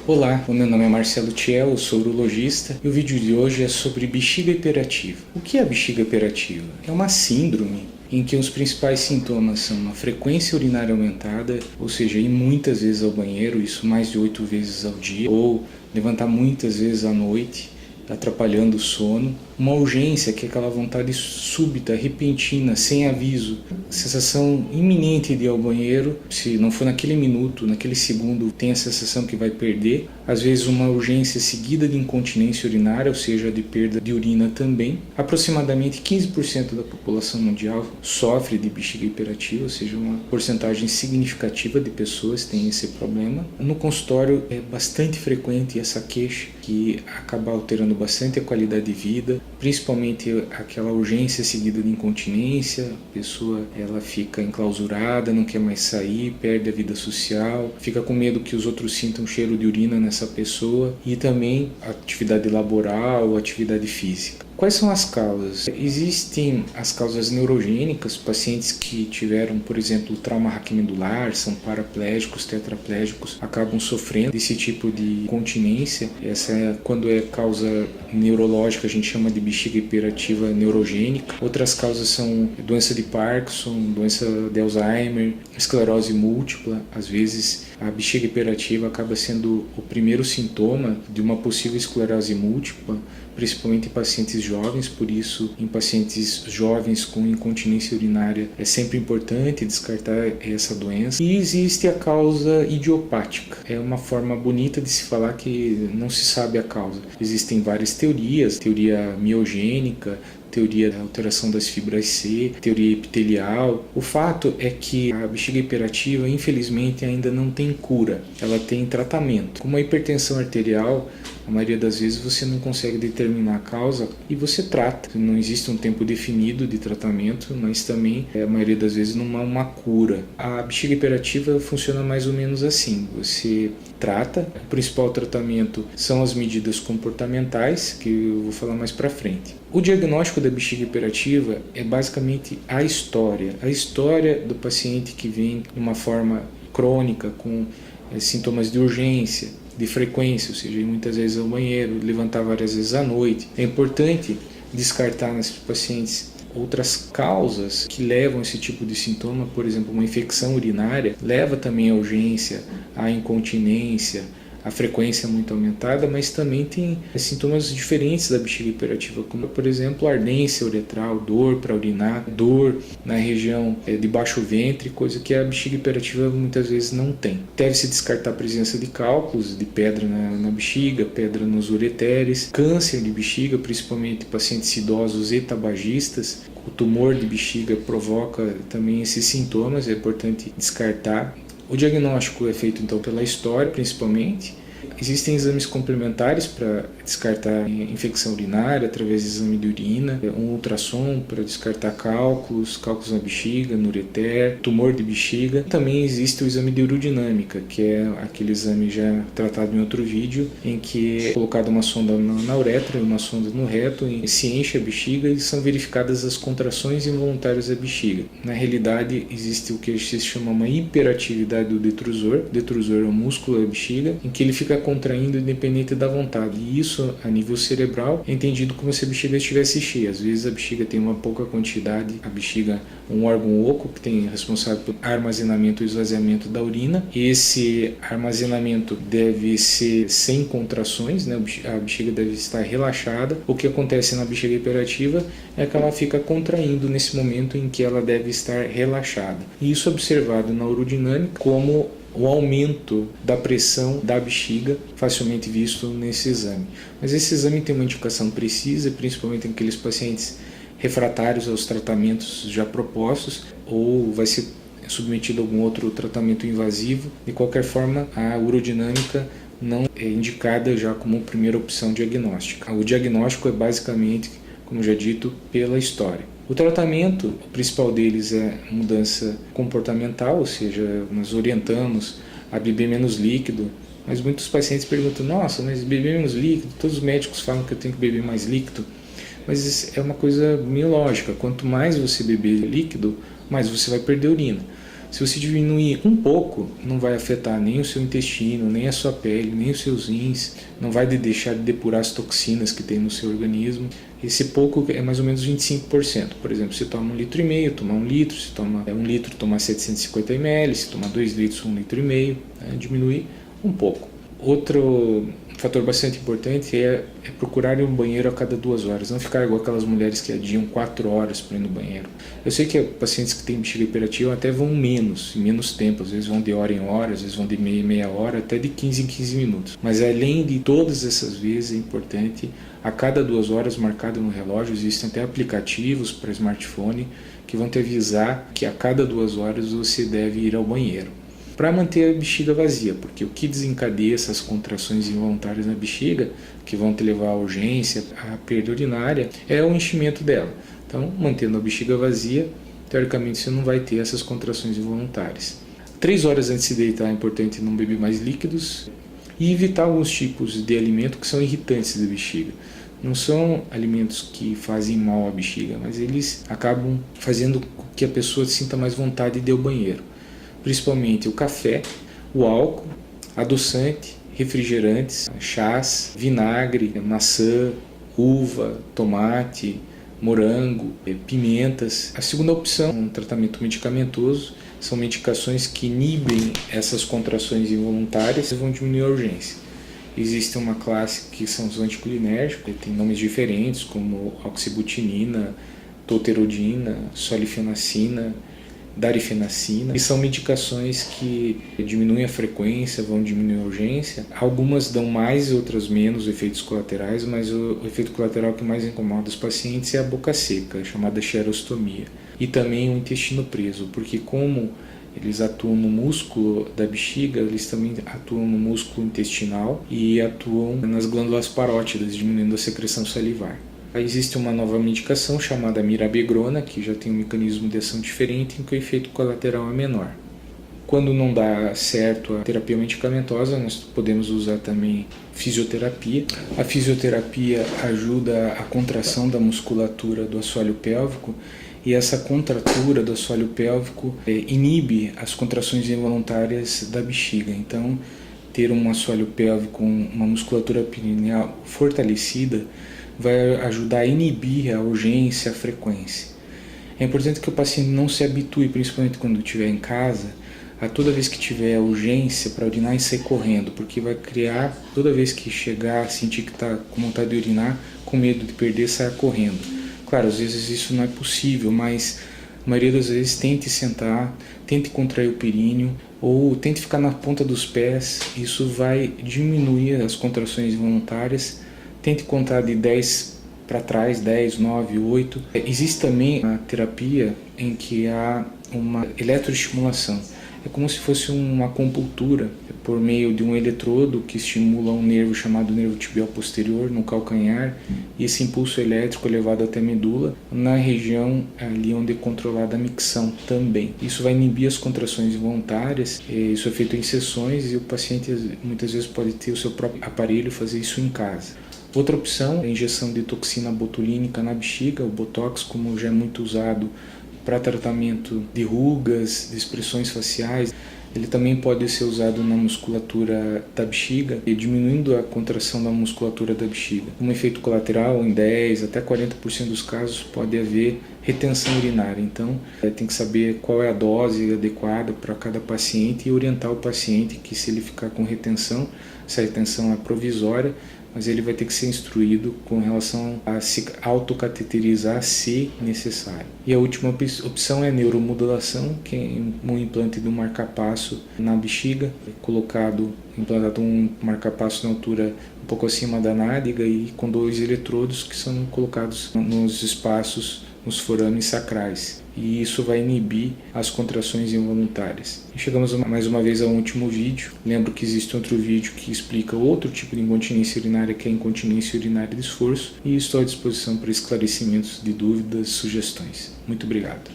Olá, o meu nome é Marcelo Thiel, eu sou urologista e o vídeo de hoje é sobre bexiga hiperativa. O que é a bexiga hiperativa? É uma síndrome em que os principais sintomas são uma frequência urinária aumentada, ou seja, ir muitas vezes ao banheiro, isso mais de 8 vezes ao dia, ou levantar muitas vezes à noite, atrapalhando o sono. Uma urgência, que é aquela vontade súbita, repentina, sem aviso, sensação iminente de ir ao banheiro. Se não for naquele minuto, naquele segundo, tem a sensação que vai perder. Às vezes uma urgência seguida de incontinência urinária, ou seja, de perda de urina também. Aproximadamente 15% da população mundial sofre de bexiga hiperativa, ou seja, uma porcentagem significativa de pessoas tem esse problema. No consultório é bastante frequente essa queixa, que acaba alterando bastante a qualidade de vida, principalmente aquela urgência seguida de incontinência. A pessoa ela fica enclausurada, não quer mais sair, perde a vida social, fica com medo que os outros sintam cheiro de urina nessa pessoa, e também atividade laboral, atividade física. Quais são as causas? Existem as causas neurogênicas, pacientes que tiveram, por exemplo, trauma raquimedular, são paraplégicos, tetraplégicos, acabam sofrendo desse tipo de incontinência. Essa é quando é causa neurológica, a gente chama de bexiga hiperativa neurogênica. Outras causas são doença de Parkinson, doença de Alzheimer, esclerose múltipla. Às vezes a bexiga hiperativa acaba sendo o primeiro sintoma de uma possível esclerose múltipla, principalmente em pacientes jovens. Por isso, em pacientes jovens com incontinência urinária é sempre importante descartar essa doença. E existe a causa idiopática. É uma forma bonita de se falar que não se sabe a causa. Existem várias teorias, teoria miogênica, teoria da alteração das fibras C, teoria epitelial. O fato é que a bexiga hiperativa, infelizmente, ainda não tem cura. Ela tem tratamento. Como a hipertensão arterial, a maioria das vezes você não consegue determinar a causa e você trata. Não existe um tempo definido de tratamento, mas também, a maioria das vezes, não há uma cura. A bexiga hiperativa funciona mais ou menos assim. Você trata, o principal tratamento são as medidas comportamentais, que eu vou falar mais para frente. O diagnóstico da bexiga hiperativa é basicamente a história do paciente que vem de uma forma crônica, com sintomas de urgência, de frequência, ou seja, muitas vezes ao banheiro, levantar várias vezes à noite. É importante descartar nesses pacientes outras causas que levam a esse tipo de sintoma. Por exemplo, uma infecção urinária leva também à urgência, à incontinência, a frequência muito aumentada, mas também tem sintomas diferentes da bexiga hiperativa, como, por exemplo, ardência uretral, dor para urinar, dor na região de baixo ventre, coisa que a bexiga hiperativa muitas vezes não tem. Deve-se descartar a presença de cálculos, de pedra na bexiga, pedra nos ureteres, câncer de bexiga, principalmente pacientes idosos e tabagistas. O tumor de bexiga provoca também esses sintomas, é importante descartar. O diagnóstico é feito então pela história, principalmente. Existem exames complementares para descartar infecção urinária através de exame de urina, um ultrassom para descartar cálculos na bexiga, no ureter, tumor de bexiga. Também existe o exame de urodinâmica, que é aquele exame já tratado em outro vídeo, em que é colocada uma sonda na uretra e uma sonda no reto, e se enche a bexiga e são verificadas as contrações involuntárias da bexiga. Na realidade, existe o que se chama uma hiperatividade do detrusor. O detrusor é o músculo da bexiga, em que ele fica contraindo independente da vontade, e isso a nível cerebral é entendido como se a bexiga estivesse cheia. Às vezes a bexiga tem uma pouca quantidade, a bexiga é um órgão oco que tem responsável pelo armazenamento e esvaziamento da urina. Esse armazenamento deve ser sem contrações, né? A bexiga deve estar relaxada. O que acontece na bexiga hiperativa é que ela fica contraindo nesse momento em que ela deve estar relaxada. E isso é observado na urodinâmica como o aumento da pressão da bexiga, facilmente visto nesse exame. Mas esse exame tem uma indicação precisa, principalmente em aqueles pacientes refratários aos tratamentos já propostos, ou vai ser submetido a algum outro tratamento invasivo. De qualquer forma, a urodinâmica não é indicada já como primeira opção diagnóstica. O diagnóstico é basicamente, como já dito, pela história. O tratamento, o principal deles é mudança comportamental, ou seja, nós orientamos a beber menos líquido, mas muitos pacientes perguntam: nossa, mas beber menos líquido, todos os médicos falam que eu tenho que beber mais líquido, mas isso é uma coisa meio lógica. Quanto mais você beber líquido, mais você vai perder urina. Se você diminuir um pouco, não vai afetar nem o seu intestino, nem a sua pele, nem os seus rins, não vai deixar de depurar as toxinas que tem no seu organismo. Esse pouco é mais ou menos 25%. Por exemplo, se toma 1,5 litro, toma 1 litro, se toma 1 litro, toma 750 ml, se toma 2 litros, 1,5 litro, diminuir um pouco. Outro fator bastante importante é procurar ir ao banheiro a cada 2 horas, não ficar igual aquelas mulheres que adiam 4 horas para ir no banheiro. Eu sei que pacientes que têm bexiga hiperativa até vão em menos tempo, às vezes vão de hora em hora, às vezes vão de meia hora, até de 15 em 15 minutos. Mas além de todas essas vezes, é importante, a cada 2 horas marcado no relógio, existem até aplicativos para smartphone que vão te avisar que a cada 2 horas você deve ir ao banheiro, para manter a bexiga vazia, porque o que desencadeia essas contrações involuntárias na bexiga, que vão te levar à urgência, à perda urinária, é o enchimento dela. Então, mantendo a bexiga vazia, teoricamente você não vai ter essas contrações involuntárias. 3 horas antes de se deitar é importante não beber mais líquidos e evitar alguns tipos de alimento que são irritantes da bexiga. Não são alimentos que fazem mal à bexiga, mas eles acabam fazendo com que a pessoa sinta mais vontade de ir ao banheiro. Principalmente o café, o álcool, adoçante, refrigerantes, chás, vinagre, maçã, uva, tomate, morango, pimentas. A segunda opção é um tratamento medicamentoso. São medicações que inibem essas contrações involuntárias e vão diminuir a urgência. Existe uma classe que são os anticolinérgicos, tem nomes diferentes como oxibutinina, tolterodina, solifenacina, darifenacina, e são medicações que diminuem a frequência, vão diminuir a urgência. Algumas dão mais e outras menos efeitos colaterais, mas o efeito colateral que mais incomoda os pacientes é a boca seca, chamada xerostomia, e também o intestino preso, porque como eles atuam no músculo da bexiga, eles também atuam no músculo intestinal e atuam nas glândulas parótidas, diminuindo a secreção salivar. Existe uma nova medicação chamada mirabegrona, que já tem um mecanismo de ação diferente, em que o efeito colateral é menor. Quando não dá certo a terapia medicamentosa, nós podemos usar também fisioterapia. A fisioterapia ajuda a contração da musculatura do assoalho pélvico, e essa contratura do assoalho pélvico inibe as contrações involuntárias da bexiga. Então, ter um assoalho pélvico com uma musculatura perineal fortalecida vai ajudar a inibir a urgência, a frequência. É importante que o paciente não se habitue, principalmente quando estiver em casa, a toda vez que tiver urgência para urinar e sair correndo, porque vai criar, toda vez que chegar, sentir que está com vontade de urinar, com medo de perder, sair correndo. Claro, às vezes isso não é possível, mas a maioria das vezes tente sentar, tente contrair o períneo, ou tente ficar na ponta dos pés. Isso vai diminuir as contrações involuntárias. Tente contar de 10 para trás, 10, 9, 8. Existe também a terapia em que há uma eletroestimulação. É como se fosse uma acupuntura por meio de um eletrodo que estimula um nervo chamado nervo tibial posterior no calcanhar, e esse impulso elétrico é levado até a medula, na região ali onde é controlada a micção também. Isso vai inibir as contrações involuntárias, isso é feito em sessões e o paciente muitas vezes pode ter o seu próprio aparelho e fazer isso em casa. Outra opção é a injeção de toxina botulínica na bexiga, o Botox, como já é muito usado para tratamento de rugas, de expressões faciais. Ele também pode ser usado na musculatura da bexiga, diminuindo a contração da musculatura da bexiga. Um efeito colateral, em 10 até 40% dos casos, pode haver retenção urinária. Então, tem que saber qual é a dose adequada para cada paciente e orientar o paciente que, se ele ficar com retenção, essa retenção é provisória, mas ele vai ter que ser instruído com relação a se autocateterizar se necessário. E a última opção é a neuromodulação, que é um implante de um marcapasso na bexiga, implantado um marcapasso na altura um pouco acima da nádega e com 2 eletrodos que são colocados nos espaços, nos forames sacrais. E isso vai inibir as contrações involuntárias. E chegamos mais uma vez ao último vídeo. Lembro que existe outro vídeo que explica outro tipo de incontinência urinária, que é a incontinência urinária de esforço, e estou à disposição para esclarecimentos de dúvidas, sugestões. Muito obrigado.